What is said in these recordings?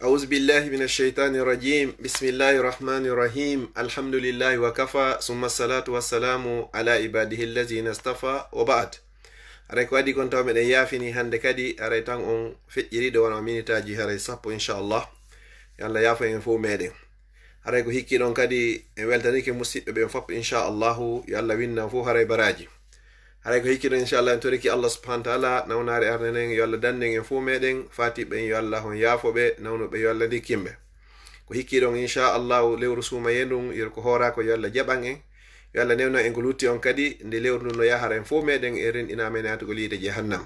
أعوذ بالله من الشيطان الرجيم بسم الله الرحمن الرحيم الحمد لله وكفى ثم الصلاة والسلام على عباده الذين اصطفى وبعد arek wadi kon taw meɗen yaafini hande kadi aray tan on feƴƴiriɗo wona minitaji haray sappo inchallah yo Allah yaafo en fof meɗen aray ko hikki ɗon kadi en weltanike musidɓe ɓen fof inchallahu yo Allah winnan fof haray baraji haray ko hikki ɗon inchallah en toriki Allah subhanahu wa ta'ala nawnare arnenen yo Allah dannen en fof meɗen fatiɓe yo Allah on yaafoɓe nawnuɓe yo Allah dikkimɓe ko hikki ɗon inchallahu lewru Suumayee ndun ko hoora ko yo Allah jaɓan en yo Allah newna en ko lutti on kadi nde lewru ndu no yahara en fof meɗen e renɗina men natugo liide jahannam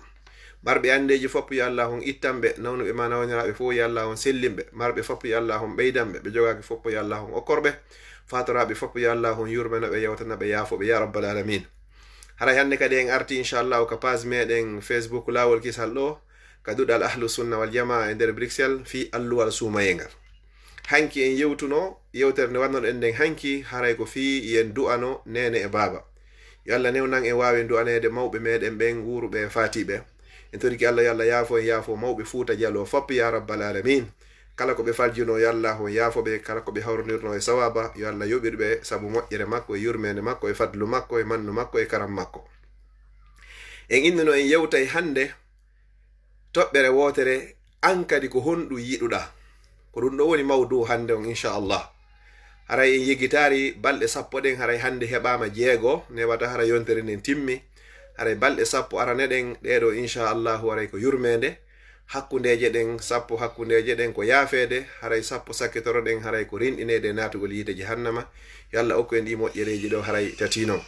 marɓe andeji fopp yo Allah on ittanɓe nawnuɓe ma nawniraɓe fof yo Allah on sellimɓe marɓe fopp yo Allah on ɓeydanɓe ɓe jogaki fopp yo Allah on okkorɓe fatoraɓe fopp yo Allah on yurmanaɓe yewtanaɓe yaafoɓe ya rabbal alamin haray hande kadi en arti inchallahu ko page meɗen Facebook laawolkisal ɗo ka duɗal ahlu sunna wal jamaa e nder Bruxelles fi Alluwal Suumayee ngal hanki en yewtuno yewtere nde wannon en nden hanki haray ko fi yen du'ano nene e baba yo Allah newnan en wawi du'anede mawɓe meɗen ɓen wuruɓe e fatiɓe en toriki Allah yo Allah yaafo en yaafo mawɓe Fuuta Jallo fopp ya rabbal alamin kala ko ɓe faljino yo Allah on yaafoɓe kala ko ɓe hawronirno e sawaba yo Allah yoɓirɓe saabu moƴƴere makko e yurmede makko e fadlu makko e mannu makko e karam makko en innino en yewtay hande toɓɓere wotere Ankadi ko honɗum yiɗuɗaa ko ɗum ɗo woni mawdu hande on inchallah haray en yegitari balɗe sappo ɗen haray hande heɓama 6 newata haray yontere nden timmi haray balɗe sappo araneɗen ɗeɗo inchallahu haray ko yurmede hakkundeje ɗen sappo hakkundeje ɗen ko yaafede haray sappo sakkitoroɗen haray ko rinɗinede natugol yiide jahannama yo Allah okku en ɗi moƴƴereji ɗo haray tatino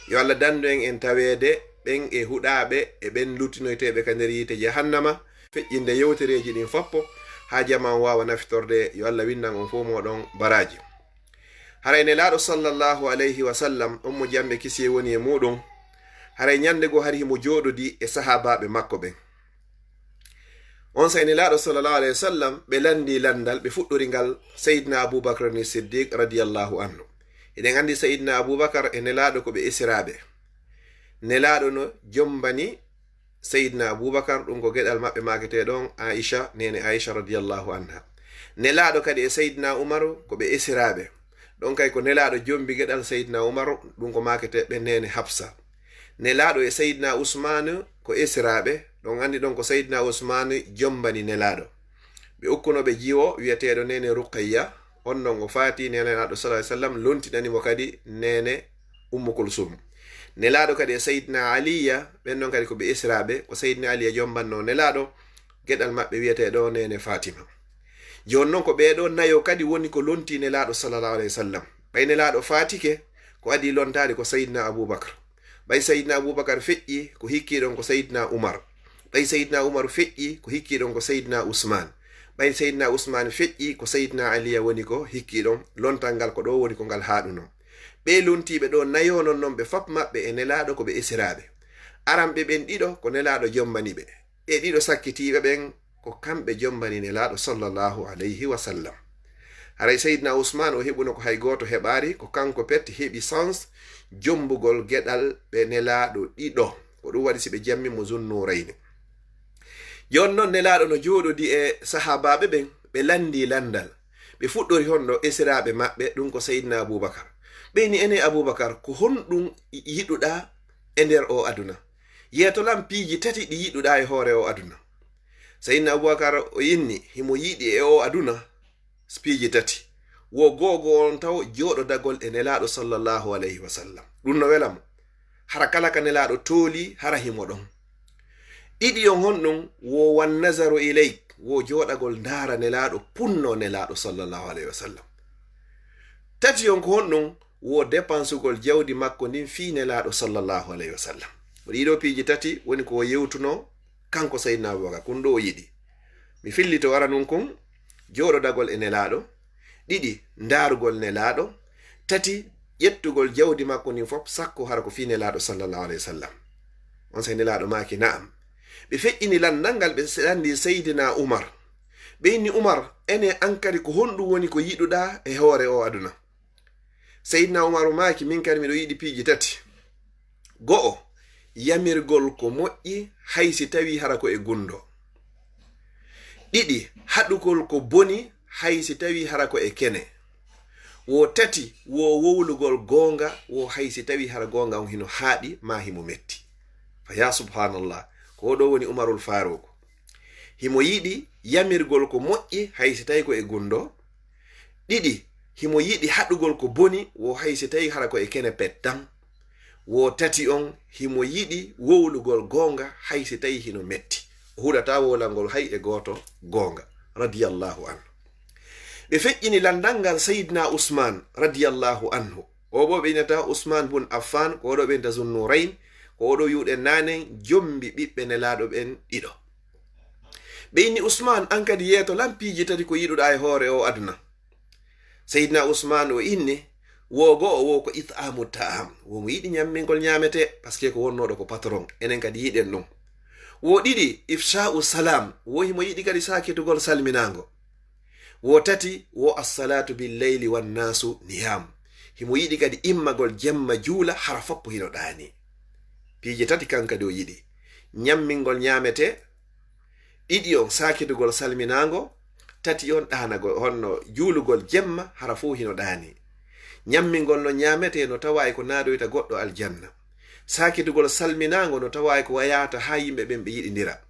yo Allah dandu en tawede ɓen e huɗaɓe e ɓen luttinoyteɓe ka nder yiite jahannama feƴƴinde yewtereji ɗin foppo ha jama wawa naftorde yo Allah winnan on fof moɗon baraji haray ne laaɗo sallallahu alayhi wa sallam on mo jamɓe kisiye woni e muɗum haray ñande go hari himo joɗodi e sahabaɓe makko ɓen on sayne laaɗo sallallahu alayhi wa sallam ɓe landi landal ɓe fuɗɗori ngal Seydina Aboubacre ni Siddiq radiyallahu anhu eɗen andi Seydina Aboubacre e nelaɗo ko ɓe esiraɓe nelaɗo no jombani Seydina Aboubacre ɗum ko geɗal maɓɓe maketeɗon Aisha nene Aisha radiyallahu anha nelaɗo kadi e Seydina Umaru ko ɓe esiraɓe ɗon kay ko nelaɗo jombi geɗal Seydina Umaru ɗum ko maketeɓe nene Hafsa nelaɗo e Seydina Usmanu ko esiraɓe ɗon andi ɗon ko Seydina Usmanu jombani nelaɗo ɓe ukkunoɓe jiwo wiyeteɗo nene Ruqayya on ɗon o faati nelaɗo sallallahu alaihi wasallam lontinanimo kadi nene Ummu Kulsum nelaɗo kadi e Seydina Aliya ɓen ɗon kadi ko ɓe esiraɓe ko Seydina Aliya jombanno nelaɗo geɗal maɓɓe wiyeteɗo nene Fatima joni noon ko ɓeɗo nayo kadi woni ko lonti nelaɗo sallallahu alaihi wasallam ɓay nelaɗo fatike ko adi lontade ko Seydina Aboubacre ɓay Seydina Aboubacre feƴƴi ko hikkiɗon ko Seydina Umar ɓay Seydina Umar feƴƴi ko hikkiɗon ko Seydina Usman ɓay Seydina Usman feƴƴi ko Seydina Aliya woni ko hikkiɗon lontal ngal ko ɗo woni ko ngal haɗuno ɓe lontiɓe ɗo nayo non noon ɓe fop maɓɓe e nelaɗo ko ɓe esiraɓe aranɓe ɓen ɗiɗo ko nelaɗo jombani ɓe e ɗiɗo sakkitiɓe ɓen ko kamɓe jombani nelaɗo sallallahu alayhi wa sallam haray Seydina Usman o heɓuno ko hay goto heɓari ko kanko pet heɓi sens jombugol geɗal ɓe nelaɗo ɗiɗo ko ɗum waɗi si ɓe jammimo Zunnurayni jon noon nelaɗo no joɗodi e sahabaɓe ɓen ɓe landi landal ɓe fuɗɗori honɗo esiraɓe maɓɓe ɗum ko Seydina Aboubacre ɓeyni ene Aboubacre ko honɗum yiɗuɗa e nder o aduna yeetolan piiji tati ɗi yiɗuɗa e hoore o aduna Seydina Aboubacre o yinni himo yiɗi e o aduna piiji tati wo gogo on taw joɗodagol e nelaɗo sallallahu alayhi wa sallam ɗum no welamo hara kala ka nelaɗo tooli hara himo ɗon ɗiɗi on honɗum wo wan nazaru ileyk wo joɗagol ndara nelaɗo punno nelaɗo sallallahu alayhi wa sallam tati on ko honɗum wo dépensugol jawdi makko ndin fi nelaɗo sallallahu alayhi wa sallam ɗiɗo piiji tati woni ko yewtuno kanko Seydina Aboubacre kun ɗo o yiɗi mi fillito wara nun kun joɗodagol e nelaɗo ɗiɗi ndarugol nelaɗo tati ƴettugol jawdi makko ndin fop sakko hara ko fi nelaɗo sallallahu alayhi wa sallam on say nelaɗo maki na'am ɓe feƴƴini landal ngal ɓe landi Seydina Umar ɓeyni Umar ene Ankadi ko honɗum woni ko yiɗuɗa e hoore o aduna Seydina Umar maki min kadi miɗo yiɗi piiji tati go'o yamirgol ko moƴƴi haysi tawi hara ko e gundo ɗiɗi haɗugol ko boni haysi tawi hara ko e kene. Wo tati wo wowlugol gonga wo haysi tawi hara gonga on hino haaɗi ma himo metti. Fa ya subhanallah, ko ɗo woni Umarul Faruq. Himo yiɗi yamirgol ko moƴƴi haysi tawi ko e gundo. ɗiɗi himo yiɗi haɗugol ko boni wo haysi tawi hara ko e kene pettan. Wo tati on himo yiɗi wowlugol gonga haysi tawi hino metti. O huɗata wolangol hay e goto gonga radiyallahu anhu. Ɓe feƴƴini landangal Sayyidina Usman radiyallahu anhu. O bo ɓe inata Usman bun Affan, ko ɗo ɓen Zunnurayn, ko ɗo yuɗen nanen jombi ɓiɓɓe nelaɗo ɓen ɗiɗo. Ɓe inni Usman Ankadi yeeto lampiji tati ko yiɗuɗa e hoore o aduna. Sayyidina Usman o inni wogo o wo ko it'amu ta'am, wo mo yiɗi nyammingol nyamete parce que ko wonnoɗo ko patron, enen kadi yiɗen ɗum. Wo ɗiɗi ifsha'u salam, wo himo yiɗi kadi sakitugol salminango. Wo tati wo assalatu bil layli wan nasu niyam, himo yiɗi kadi immagol jemma juula hara foppo hino ɗani. Piije tati kankadi o yiɗi nyammingol nyamete, ɗiɗi on sakitugol salminango, tati on ɗanagol honno juulugol jemma hara fu hino ɗani. Nyammingol no nyamete no tawa ko nadoyta goɗɗo aljanna. Sakitugol salminango no tawa ko wayata ha yimɓe ɓen ɓe yiɗindira.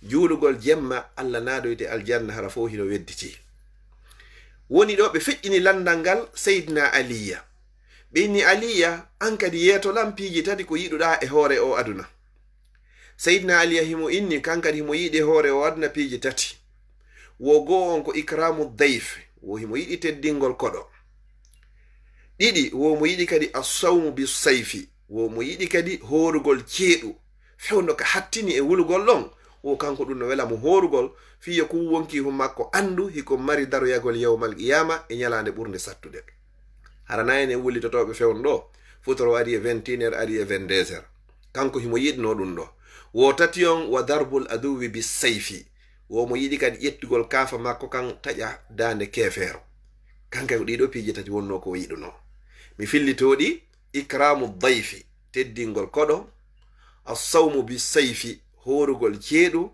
Juulugol jemma Allah nadoyte aljanna hara fu hino wedditi. Woni ɗo ɓe feƴƴini landal ngal Sayyidina Aliya. Ɓe inni Aliya ankadi yeeto lampiji tati ko yiɗuɗa e hoore o aduna. Sayyidina Aliya himo inni kankadi himo yiɗi hoore o aduna piiji tati. Wo goo on ko ikramu dayf, wo himo yiɗi teddingol koɗo. ɗiɗi wo mo yiɗi kadi assawmu bis sayfi, wo mo yiɗi kadi horugol ceeɗu fewno ka hattini e wulugol ɗon. O kanko ɗum no wela mo horugol fiya ku wonki hu makko andu hiko mari daroyagol yawmal qiyama e nyalande ɓurde sattude. Harana en wullitotoɓe fewn ɗo futoro ari e 21h ari e 22h. Kanko himo yiɗno ɗum ɗo. Wo tati on wa darbul aduwi bis sayfi, wo mo yiɗi kadi ƴettugol kafa makko kan taƴa dande kefeero. Kanka ko ɗiɗo piiji tati wonno ko yiɗuno. Mi fillitoɗi ikramu dayfi, teddingol koɗo, assawmu bis sayfi, horugol ceeɗu.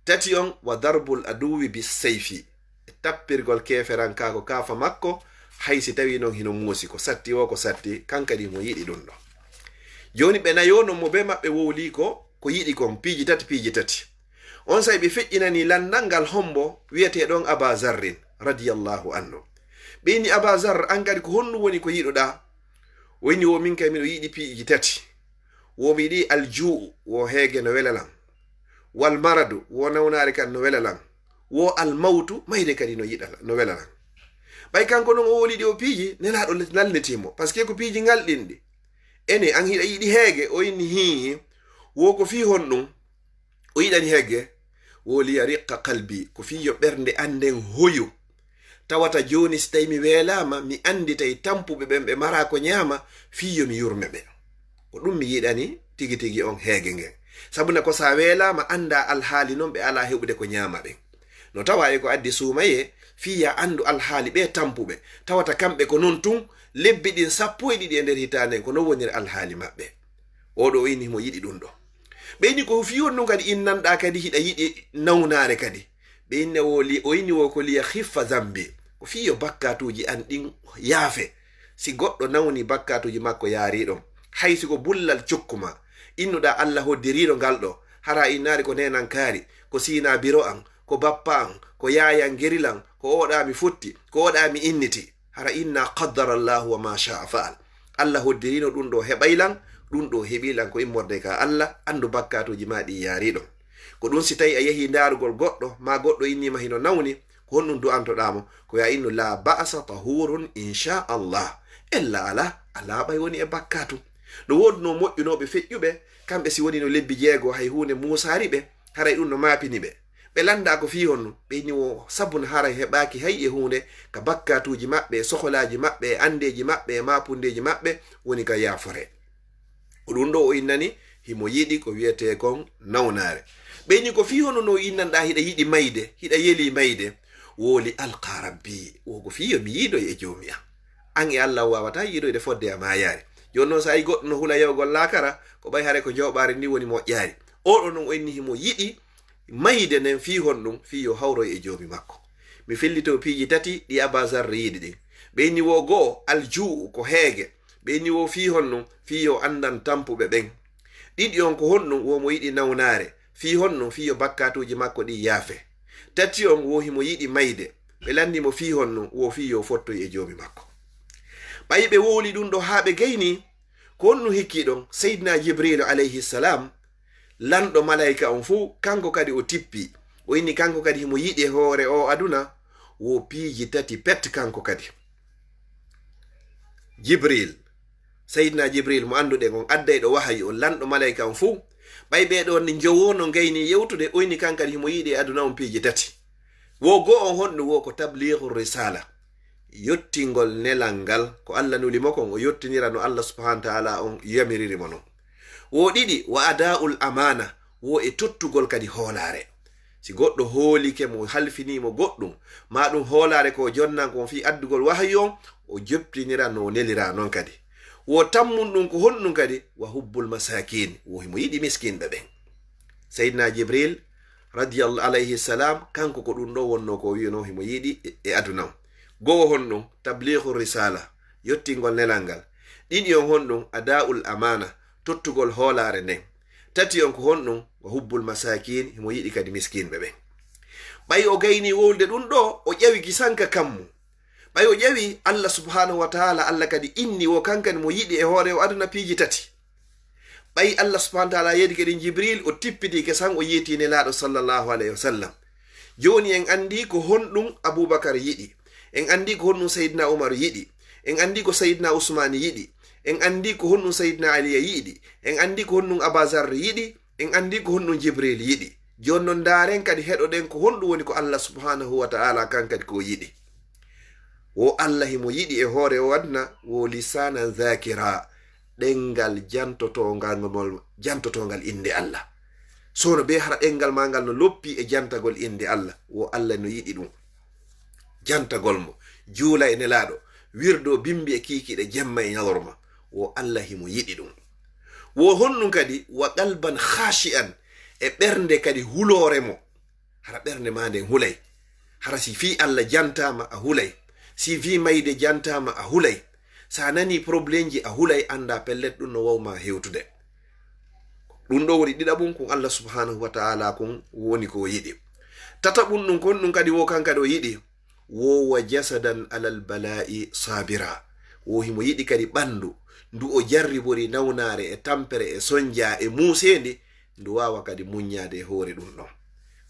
Tati on wa darbul aduwi bis sayfi, tappirgol keferanka ko kafa makko haysi tawi non hino muusi ko satti o ko satti, kankadi mo yiɗi ɗum ɗo. Joni ɓe nayono mo be maɓɓe wowli ko yiɗi kon piiji tati. On say ɓe feƴƴinani landal ngal hombo wiyeteɗon Aba Zarrin radiyallahu anhu. Ɓe inni Aba Zarr ankadi ko honnu woni ko yiɗuɗa? O inni wo min kay miɗo yiɗi piiji tati. Wo mi yiɗi aljuu, wo heege no welalan. Wal maradu, wo nawnare kan no welalan. Wo almawtu, mayde kadi no welalan. Ɓay kanko non o woliɗi o piiji nelaɗo nalnetimo par ce que ko piiji ngalɗinɗi. Ene an hiɗa yiɗi heege, o inni hii wo ko fi honɗum o yiɗani heege. Wo liya riqqa qalbi, ko fiyo ɓernde anden hoyu. Tawata joni so tawi mi weelama mi andi tawi tampuɓe ɓen ɓe mara ko ñaama fiyo mi yurme ɓe. Ko ɗum mi yiɗani tigi tigi on heege ngen. Sabuna ko sa weelama anda alhaali non ɓe ala heɓude ko ñaama ɓen. No tawa e ko addi Suumayee fiya andu alhaali ɓe tampuɓe. Tawata kamɓe ko non tun lebbi ɗin 12 e nder hitande ko non woniri alhaali maɓɓe. Oɗo o inni mo yiɗi ɗum ɗo. Ɓe inni ko fiyon ɗum kadi innanɗa kadi hiɗa yiɗi nawnare kadi. Ɓe inni o inni wo ko liya hiffa zambi, ko fiyo bakkatuji an ɗin yaafe. Si goɗɗo nawni bakkatuji makko yaariɗon, haysi ko bullal cokkuma innuɗa Allah hoddiriɗo ngal ɗo, hara innari ko nenan kaari, ko sina biro an, ko bappa an, ko yayan gerilan, ko oɗami futti, ko oɗami inniti. Hara inna qaddara Allahu wa ma sha'a fa'al. Allah hoddirino ɗum ɗo heɓaylan, ɗum ɗo heɓilan ko immorde ka Allah, andu bakkatuji ma ɗi yaariɗon. Ko ɗum si tawi a yehi ndarugol goɗɗo ma goɗɗo innima hino nawni, ko honɗum du'antoɗamo ko ya innu la ba'sa tahurun Incha'Allah. Ella ala ɓay woni e bakkatu. No wodno moƴƴunoɓe feƴƴuɓe kamɓe si woni no lebbi jeego hay hunde musari ɓe haray ɗum no mapini ɓe. Ɓe landa ko fi honno ɓe inni o sabun haray heɓaki hay e hunde ka bakkatuji maɓɓe, soholaji maɓɓe, andeji maɓɓe, mapundeji maɓɓe woni ka yafore. Ɗum ɗo o innani himo yiɗi ko wiyete kon nawnare. Ɓe inni ko fi honno no innanɗa hiɗa yiɗi mayde, hiɗa yeli mayde. Woli alqa rabbi, wogo fiyo mi yiidoy e jomi an e Allah wawata yiidoyde fodde a mayari. Joni noon sa yi goɗɗo no hula yewgol laakara ko ɓay hare ko jawɓare ndi woni moƴƴaari. Oɗo noon o inni himo yiɗi mayde nden fi honɗum fi yo hawroy e joomi makko. mi fellito piiji tati ɗi abasarre yiɗi ɗin. ɓeyni wo go'o aljuu ko heege, ɓeyni wo fi honɗum fi yo andan tampuɓe ɓen. ɗiɗi on ko honɗum womo yiɗi nawnare, fi honɗum fi yo bakkatuji makko ɗi yaafe. tati on wo himo yiɗi mayde, ɓe landimo fi honɗum wo fi yo fottoy e joomi makko. ɓayi ɓe wowli ɗum ɗo haa ɓe gayni ko honɗum hikkiɗon seydina jibril alayhi salam lanɗo malayika on fuu kanko kadi o tippi o inni kanko kadi himo yiɗi e hoore o aduna wo piiji tati pet kanko kadi. Jibril, seydina jibril mo anduɗen on addayɗo wahayi on lanɗo malayika on fuu, ɓay ɓeɗon ni jowono gayni yewtude o inni kanko kadi himo yiɗi e aduna on piiji tati. wo go on honɗum wo ko tablihu risala, yottingol nelal ngal ko Allah nulimo kon o yottinira no Allah subhanahu wa ta'ala on yamiririmo non. wo ɗiɗi wa adaul amana, wo e tottugol kadi hoolare. si goɗɗo hoolike mo halfinimo goɗɗum ma ɗum hoolare ko jonnan ko fi addugol wahayi on o joptinira no nelira non kadi. wo tammun ɗum ko honɗum kadi wa hubbul masakin, wo himo yiɗi miskinɓe ɓen. seydina jibril radiyallahu alayhi salam kanko ko ɗum ɗo wonno ko wino himo yiɗi e aduna. go'o honɗum tablihu risala, yottingol nelal ngal. ɗiɗi on honɗum adaul amana, tottugol hoolare nden. tati on ko honɗum wa hubbul masakin, himo yiɗi kadi miskinɓe ɓen. ɓay o gayni wolde ɗum ɗo o ƴewi gisanka kammu. ɓay o ƴewi Allah subhanahu wa ta'ala, Allah kadi inni wo kankani mo yiɗi e hoore o aduna piiji tati. ɓay Allah subhanahu wa ta'ala yedi kadi jibril o tippiti kesan o yetine laaɗo sallallahu alayhi wa sallam. joni en andi ko honɗum Abubakar yiɗi, en andi ko honɗum seydina Umar yiɗi, en andi ko seydina Usman yiɗi, en andi ko honɗum seydina Ali yiɗi, en andi ko honɗum Abazar yiɗi, en andi ko honɗum Jibril yiɗi. joni non daren kadi heɗoɗen ko honɗum woni ko Allah subhanahu wa ta'ala kankadi ko yiɗi. wo Allah himo yiɗi e hoore o adna wo lisanan zakira, ɗengal jantotongal inde Allah. sono be hara ɗengal mangal no loppi e jantagol inde Allah, wo Allah no yiɗi ɗum. jantagol mo juula e nelaɗo, wirdo bimbi e kikiɗe jemma e ñalorma, wo Allah himo yiɗi ɗum. wo honɗum kadi wa qalban khashi'an, e ɓernde kadi hulore mo, hara ɓernde ma nden hulay. hara si fi Allah jantama a hulay, si fi mayde jantama a hulay, sa nani probléme ji a hulay, anda pellet ɗum no wawma hewtude. ɗum ɗo woni ɗiɗaɓum kon Allah subhanahu wa ta'ala kon woni ko yiɗi. tataɓum ɗum kon ɗum kadi wo kankadi o yiɗi wo wa jasadan alal bala'i sabira, wo himo yiɗi kadi ɓandu ndu o jarribori nawnare e tampere e sonja e musende, ndu wawa kadi muññade e hoore ɗum ɗon.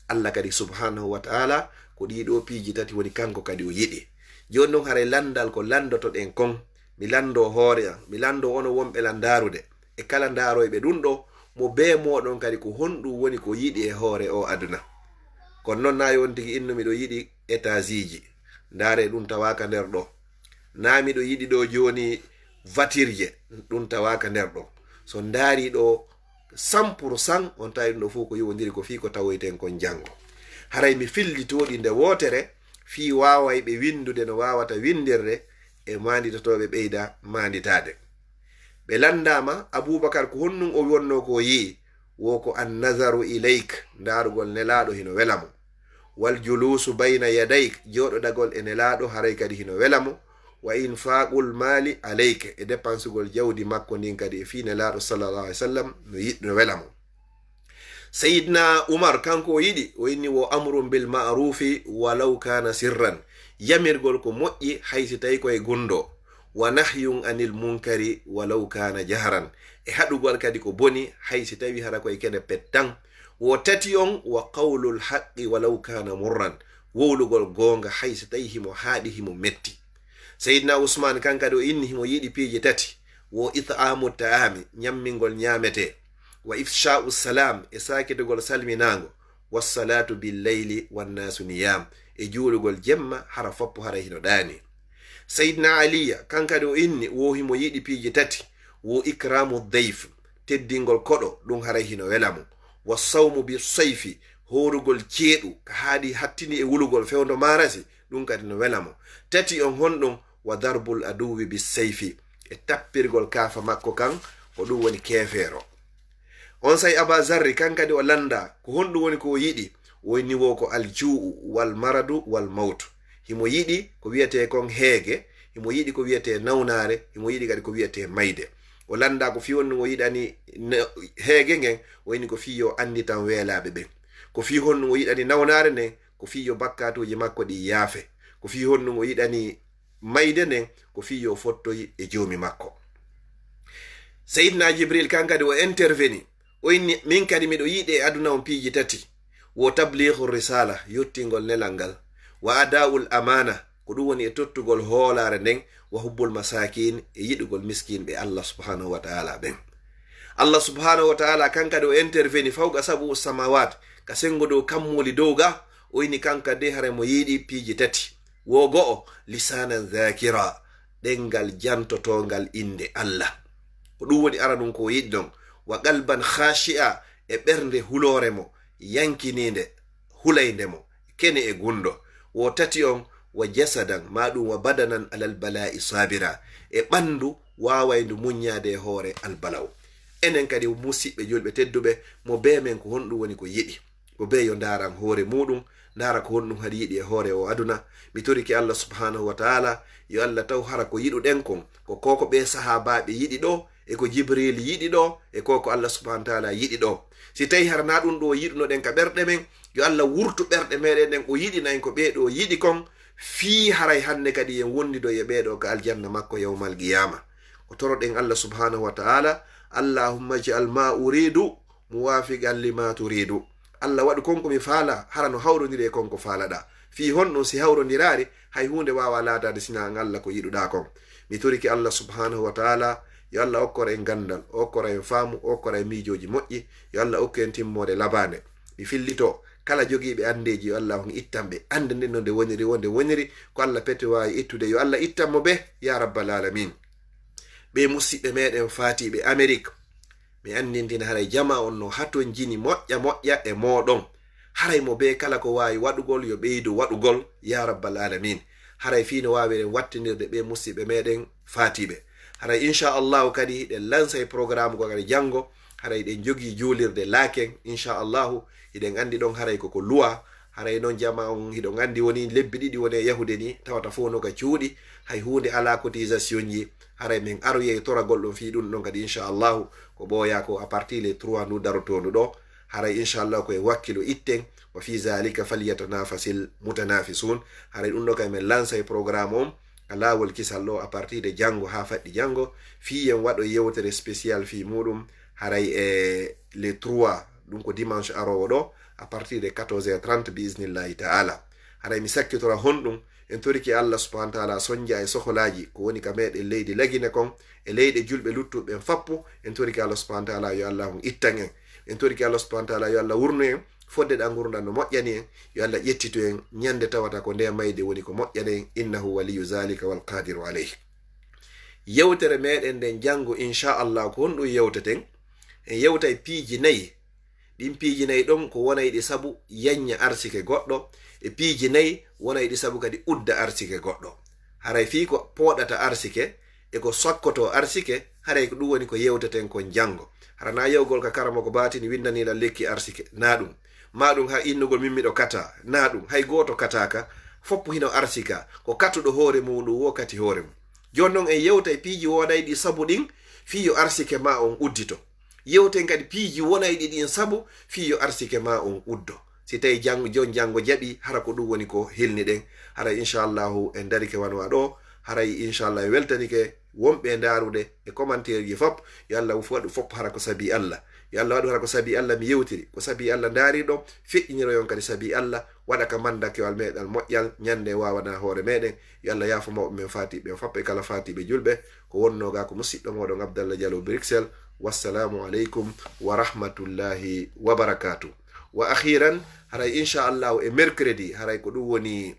Allah kadi subhanahu wa ta'ala ko ɗiɗo piiji tati woni kanko kadi o yiɗi. joni noon haray landal ko landoto ɗen kon, mi lando hoore am, mi lando ono wonɓe landarude e kala ndaroyɓe ɗum ɗo, mo be moɗon kadi ko honɗum woni ko yiɗi e hoore o aduna. kono noon na yon tigi innu miɗo yiɗi étagiji, ndare ɗum tawaka nder ɗo. na miɗo yiɗi ɗo joni vatirje, ɗum tawaka nder ɗo. so ndaari ɗo 100% on tawi ɗum ɗo fof ko yiwodiri ko fi ko tawoyten kon jango. haray mi fillitoɗi nde wotere fi waway ɓe windude no wawata windirde e manditatoɓe ɓeyda manditade. ɓe landama Abubakar ko honnum o wonno ko yi wo ko an nazaru ilayk, darugol nelaɗo hino welamo, wal julusu bayna yadayk, joɗoɗagol e nelaɗo haray kadi hino welamo, wa infaqul mali alayka, e dépensugol jawdi makko ndin kadi e fi nelaɗo sallallahu alaihi wasallam no welamo. Sayyidina Umar kanko o yiɗi o inni wo amrun bil ma'rufi walau kana sirran, yamirgol ko moƴƴi haysi tawi koye gundo, wa nahyun anil munkari walau kana jaharan, e haɗugol kadi ko boni haysi tawi hara koye kene pettan. wo tati on wa qawlul haqqi walau kana murran, wowlugol gonga haysi tawi himo haaɗi himo metti. Sayyidina Usman kankadi o inni himo yiɗi piiji tati, wo it'amu ta'ami, nyammingol nyamete, wa ifsha'u salam, e sakitugol salminago, wassalatu bil layli wan nasu niyam, e juulugol jemma hara foppo hara hino ɗani. Sayyidina Aliya kankadi o inni wo himo yiɗi piiji tati, wo ikramu dayf, teddingol koɗo ɗum hara hino welamo, wassawmu bi sayfi, horugol ceeɗu ka haaɗi hattini e wulugol fewndo marasi, ɗum kadi no welamo. tati on honɗum wa darbul aduwi bi sayfi, e tappirgol kaafa makko kan ko ɗum woni kefeero. on say aba zarri kankadi o landa ko honɗum woni ko yiɗi woni wo ko aljuu wal maradu wal mawtu. Himo yiɗi ko wiyete kon heege, himo yiɗi ko wiyete nawnare, himo yiɗi kadi ko wiyete mayde. O landa ko fi honɗum o yiɗani heege ngen woni ko fi yo andi tan weelaɓe ɓen. Ko fi honɗum o yiɗani nawnare nden ko fi yo bakkatuji makko ɗi yaafe. Ko fi honɗum o yiɗani mayde nden ko fi yo fottoyi e joomi makko. Seydina Jibril kankadi o interveni o inni min kadi miɗo yiɗi e aduna on piiji tati: wo tablihu risala, yottingol nelal ngal, wa adaul amana, ko ɗum woni e tottugol hoolare nden, wa hubbul masakin, e yiɗugol miskin ɓe Allah subhanahu wa ta'ala ɓen. Allah subhanahu wa ta'ala kankadi o interveni fawqa sabu samawat, ka sengo dow kammoli dow ga, o inni kanka de hare mo yiɗi piiji tati: wo go'o lisanan dhakira, ɗengal jantotongal inde Allah, ko ɗum woni ara ɗum ko yiɗi ɗon, wa qalban khashi'a, e ɓernde hulore mo yankininde hulayde mo kene e gundo. Wo tati on wa jasadan maɗum wa badanan alal bala'i sabira, e ɓandu wawaydu muññade e hoore albalaw. Enen kadi musidɓe julɓe tedduɓe, mo be men ko honɗum woni ko yiɗi, ko be yo ndaran hoore muɗum, ndara ko honɗum haɗi yiɗi e hoore o aduna. Mi toriki Allah subhanahu wa ta'ala yo Allah taw hara ko yiɗuɗen kon ko koko ɓe sahabaɓe yiɗi ɗo, e ko Jibril yiɗi ɗo, e koko Allah subhanahu wa ta'ala yiɗi ɗo. Si tawi harna ɗum ɗo yiɗunoɗen ka ɓerɗe men, yo Allah wurtu ɓerɗe meɗen ɗen o yiɗina en ko ɓeɗo yiɗi kon, fii haray hande kadi en wondido e ɓeɗo ka aljanna makko yawmal qiyama. Ko toroɗen Allah subhanahu wa ta'ala: allahumma ij'al ma uridu muwafiqan lima turidu. Allah waɗu konko mi faala hara no hawrodiri e konko faalaɗa. Fi honɗum si hawrodirari hay hunde wawa laatade sina an Allah ko yiɗuɗa kon. Mi toriki Allah subhanahu wa ta'ala yo Allah okkora en gandal, okkora en faamu, okkora en miijoji moƴƴi, yo Allah okku en timmode labande. Mi fillito kala jogiiɓe andeji yo Allah on ittanɓe ande nden no nde woniri wonde woniri, ko Allah pete wawi ittude yo Allah ittanmo ɓe ya rabbal alamin. Ɓe musidɓe meɗen fatiɓe Amérique, mi andindina haray jama on no haton jini moƴƴa e moɗon. Haray mo be kala ko wawi waɗugol yo ɓeydu waɗugol ya rabbal alamin. Haray fino wawiren wattinirde ɓe musidɓe meɗen fatiɓe. Haray Incha'Allah kadi ɗen lansay programme ko kadi jango, haray ɗen jogi julirde laaken Incha'Allah. Hiɗen andi ɗon haray koko luwa, haray noon jama on hiɗon andi woni lebbi ɗiɗi woni yahude ni tawata fo no ka cuuɗi, hay hunde ala cotisation ji. Haray min aroye toragol ɗon fi ɗum ɗon kadi Incha'Allah ko ɓooya ko à partir les 3 ndu darotondu ɗo. Haray Incha'Allah koye wakkilo itten, wa fi zalika falyatanafasil mutanafisun. Haray ɗum ɗo kay min lansay programme on laawolkisal ɗo à partir de jango ha faɗɗi jango, fi en waɗo yewtere spécial fi muɗum haray e les 3 ɗum ko dimanche arowo ɗo à partir de 14h30 biisnillahi ta'ala. Haray mi sakkitora honɗum en toriki Allah subhanahu wa ta'ala sonja e soholaji ko woni ka meɗen leydi lagine kon e leyɗe julɓe luttuɓen fappu. En toriki Allah subhanahu wa ta'ala yo Allah on ittan en. En toriki Allah subhanahu wa ta'ala yo Allah wurnu en fodde ɗa gurdam no moƴƴani en, yo Allah ƴettito en ñande tawata ko nde mayde woni ko moƴƴani en, innahu waliyu zalika wal qadiru alayhi. Yewtere meɗen nden jango Incha'Allah ko honɗum yewteten en yewtay piiji nayi. Ɗin piiji nayi ɗon ko wona yiɗi sabu yanya arsike goɗɗo, e piiji nayi wona yiɗi sabu kadi udda arsike goɗɗo. Haray fi ko poɗata arsike e ko sakkoto arsike, haray ko ɗum woni ko yewteten kon jango. Harana yewgol ka karamo ko batini windanila lekki arsike na ɗum, ma ɗum ha innugol mimmiɗo kata na ɗum, hay goto kataka, foppu hino arsika ko katuɗo hoore muɗum wokkati hoore mum. Jon non en yewtay piiji wonayɗi sabu ɗin fiyo arsike ma on uddito. Yewten kadi piiji wonayɗi ɗin sabu fiyo arsike ma on uddo. Si tawi jon jango jaɓi hara ko ɗum woni ko hilni ɗen. Haray Incha'Allahu en darike wanwa ɗo. Haray Incha'Allah en weltanike wonɓe darude e commentaire ji fop, yo Allah waɗu fop hara ko sabi Allah. Yo Allah waɗu hara ko sabi Allah mi yewtiri ko sabi Allah daari ɗo, feƴƴiniro yon kadi sabi Allah, waɗa ka mandakewal meɗal moƴƴal ñande wawana hoore meɗen. Yo Allah yaafo mawɓe men fatiɓe fop e kala fatiɓe julɓe ko wonnoga ko musidɗo moɗon Abdallah Diallo Bruxelles. Wassalamu aleykum wa rahmatullahi wa barakatuh. Wa akhiran haray Incha'Allah e mercredi haray ko ɗum woni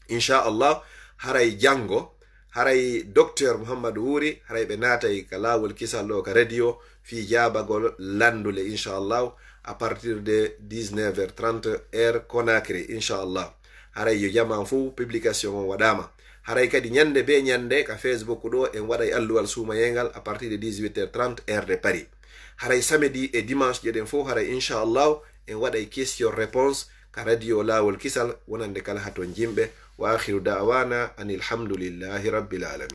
Incha'Allah haray jango haray docteur Mouhammadou Wuri haray ɓe naatay ka laawol kisal ɗo ka radio fi jabagol landule Incha'Allah à partir de 19h30 heure Conakry Incha'Allah. Haray yo jaman fou publication on waɗama. Haray kadi ñande be ñande ka Facebook ɗo en waɗay Alluwal Suumayee ngal à partir de 18h30 heure de Paris. haray samedi e dimanche jeɗen fo haray inchallah en waɗay question réponse ka radio laawol kisal wonande kala haton jimɓe wa akhiru da'wana anil hamdulillahi rabbil alamin.